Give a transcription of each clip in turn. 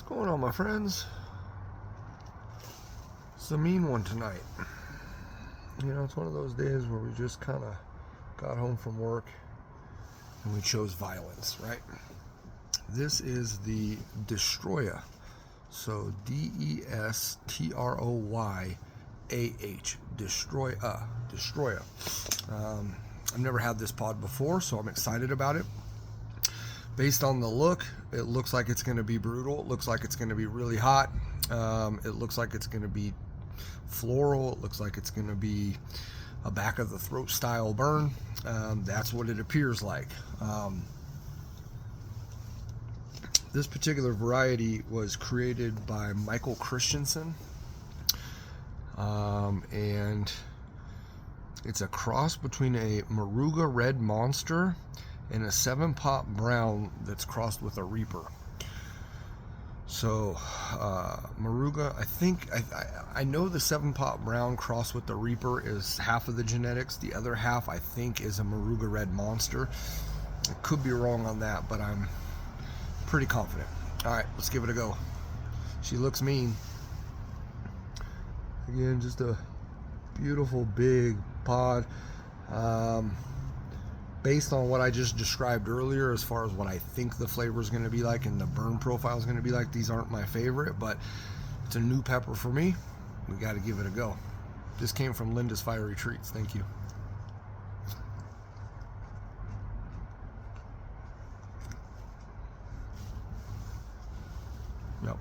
going on, my friends? It's a mean one tonight. You know, it's one of those days where we just kind of got home from work and we chose violence, right? This is the Destroyah. So Destroyah. Destroyah. I've never had this pod before, so I'm excited about it. Based on the look, it looks like it's going to be brutal. It looks like it's going to be really hot. It looks like it's going to be floral. It looks like it's going to be a back of the throat style burn. That's what it appears like. This particular variety was created by Michael Christensen, and it's a cross between a Moruga Red Monster and a 7-Pot Brown that's crossed with a Reaper. So Moruga, I know the 7-Pot Brown crossed with the Reaper is half of the genetics. The other half I think is a Moruga Red Monster. I could be wrong on that, but I'm pretty confident. All right, let's give it a go. She looks mean. Again, just a beautiful big pod. Based on what I just described earlier, as far as what I think the flavor is going to be like and the burn profile is going to be like, these aren't my favorite, but it's a new pepper for me. We got to give it a go. This came from Linda's Fiery Treats. Thank you. Yep.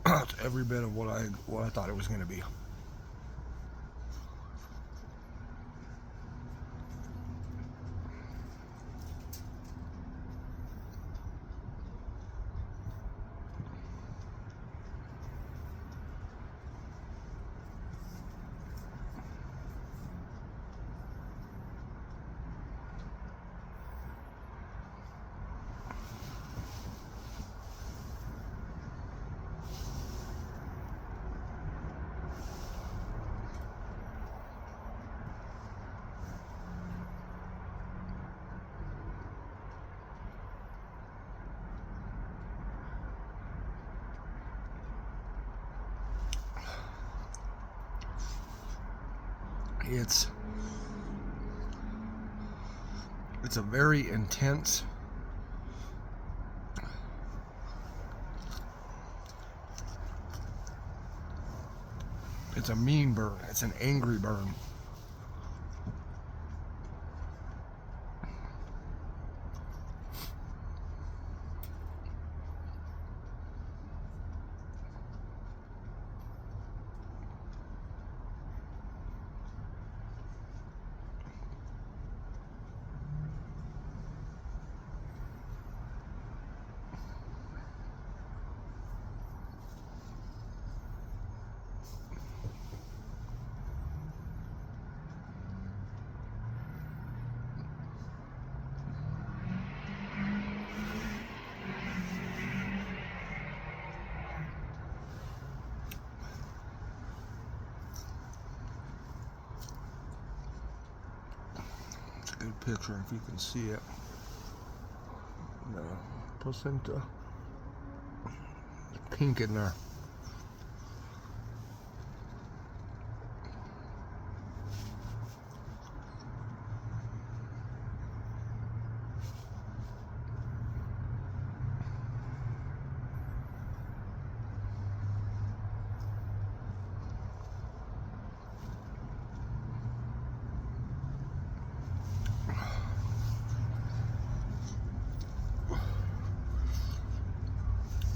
It's every bit of what I thought it was going to be. It's a very intense, it's a mean burn. It's an angry burn. Good picture if you can see it. The placenta, pink in there.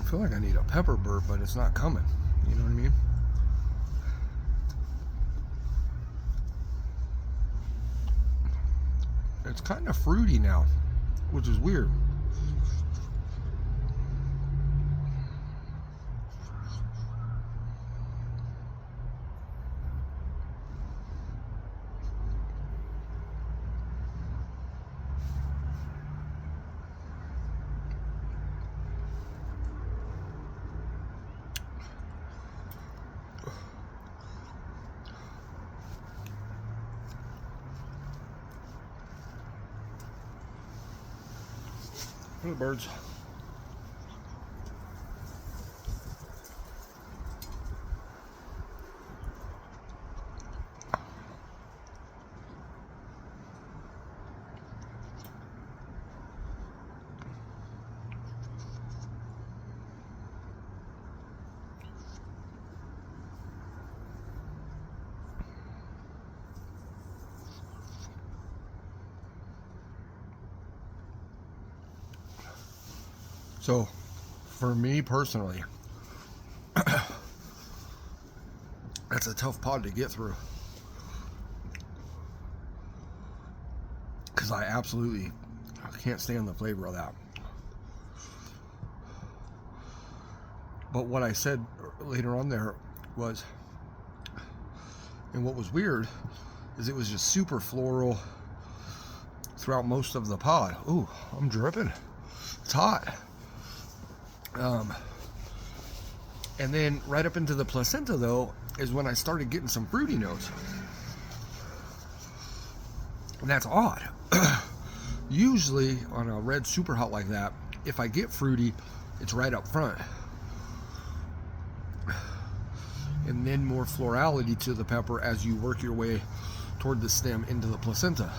I feel like I need a pepper burp, but it's not coming. You know what I mean? It's kind of fruity now, which is weird. The birds. So, for me personally, that's a tough pod to get through. Because I can't stand the flavor of that. But what I said later on there was, and what was weird, is it was just super floral throughout most of the pod. Ooh, I'm dripping. It's hot. And then right up into the placenta, though, is when I started getting some fruity notes. And that's odd. Usually on a red super hot like that, if I get fruity, it's right up front. And then more florality to the pepper as you work your way toward the stem into the placenta.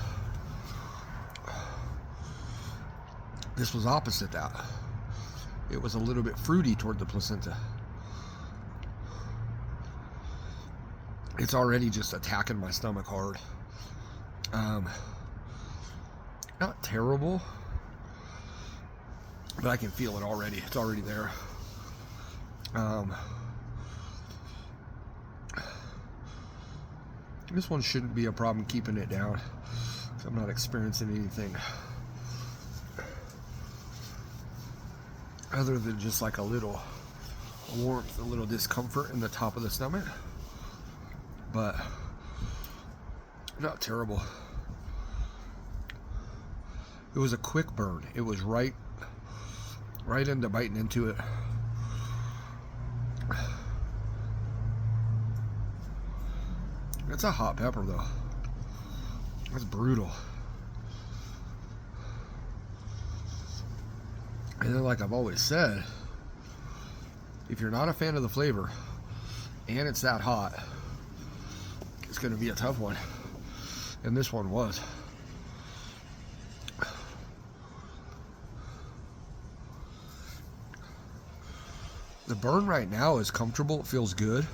This was opposite that. It was a little bit fruity toward the placenta. It's already just attacking my stomach hard. Not terrible, but I can feel it already. It's already there. This one shouldn't be a problem keeping it down. I'm not experiencing anything other than just like a little warmth, a little discomfort in the top of the stomach, but not terrible. It was a quick burn. It was right into biting into it. It's a hot pepper though. That's brutal. And then, like I've always said, if you're not a fan of the flavor and it's that hot, it's going to be a tough one. And this one was. The burn right now is comfortable. It feels good.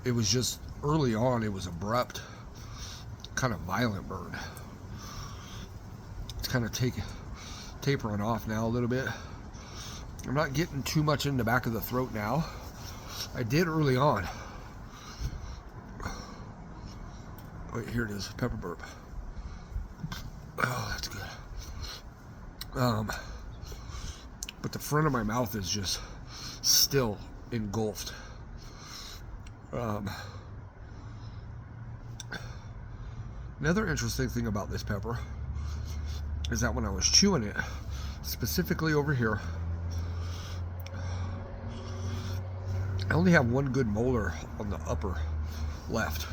It was just early on, it was abrupt, kind of violent burn. It's kind of tapering off now a little bit. I'm not getting too much in the back of the throat now. I did early on. Wait, here it is, pepper burp. Oh, that's good. But the front of my mouth is just still engulfed. Another interesting thing about this pepper is that when I was chewing it, specifically over here, I only have one good molar on the upper left,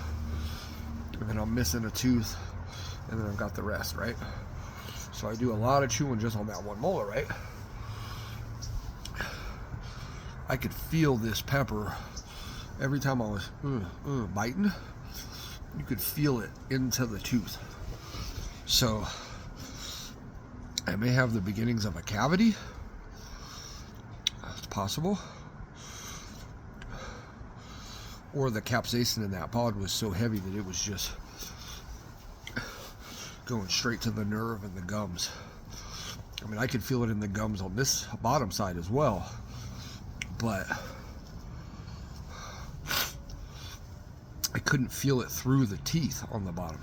and then I'm missing a tooth, and then I've got the rest, right? So I do a lot of chewing just on that one molar, right? I could feel this pepper every time I was biting. You could feel it into the tooth. So I may have the beginnings of a cavity. It's possible. Or the capsaicin in that pod was so heavy that it was just going straight to the nerve and the gums. I mean, I could feel it in the gums on this bottom side as well, but I couldn't feel it through the teeth on the bottom.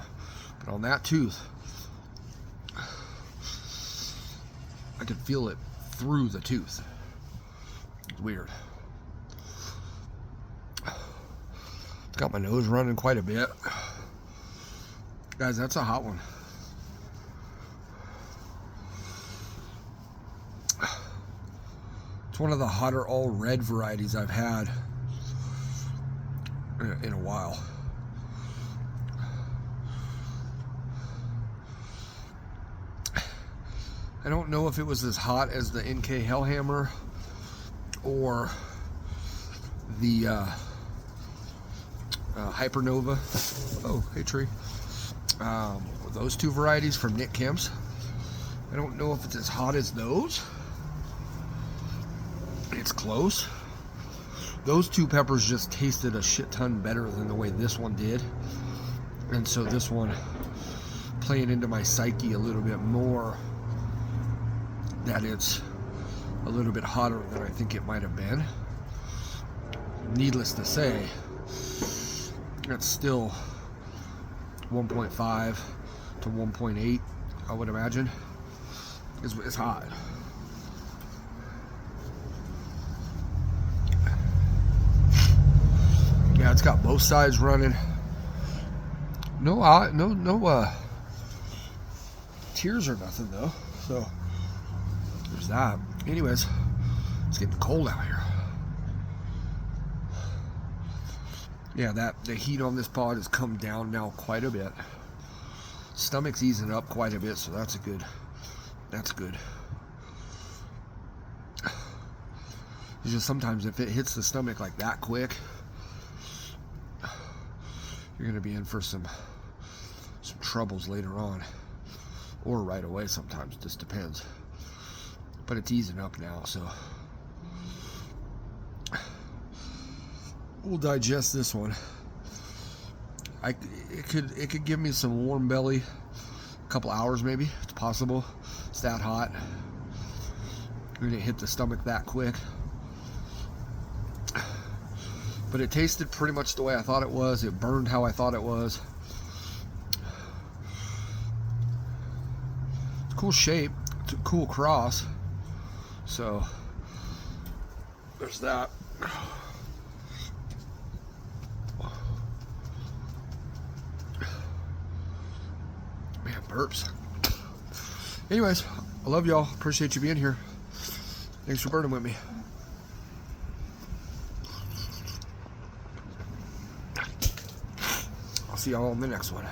But on that tooth, I could feel it through the tooth. It's weird. It's got my nose running quite a bit. Guys, that's a hot one. It's one of the hotter all red varieties I've had in a while. I don't know if it was as hot as the NK Hellhammer or the Hypernova. Oh, hey tree. Those two varieties from Nick Kemp's. I don't know if it's as hot as those. It's close. Those two peppers just tasted a shit ton better than the way this one did. And so this one playing into my psyche a little bit more, that it's a little bit hotter than I think it might have been. Needless to say, it's still 1.5 to 1.8, I would imagine. It's hot. Yeah, it's got both sides running. No tears or nothing though. So there's that. Anyways, it's getting cold out here. Yeah, the heat on this pod has come down now quite a bit. Stomach's easing up quite a bit, so that's good. It's just sometimes if it hits the stomach like that quick, you're gonna be in for some troubles later on, or right away sometimes, just depends. But it's easing up now, so we'll digest this one. It could give me some warm belly, a couple hours maybe. It's possible. It's that hot. When it hit the stomach that quick. But it tasted pretty much the way I thought it was. It burned how I thought it was. It's a cool shape. It's a cool cross. So there's that. Man, burps. Anyways, I love y'all. Appreciate you being here. Thanks for burning with me. I'll see y'all on the next one.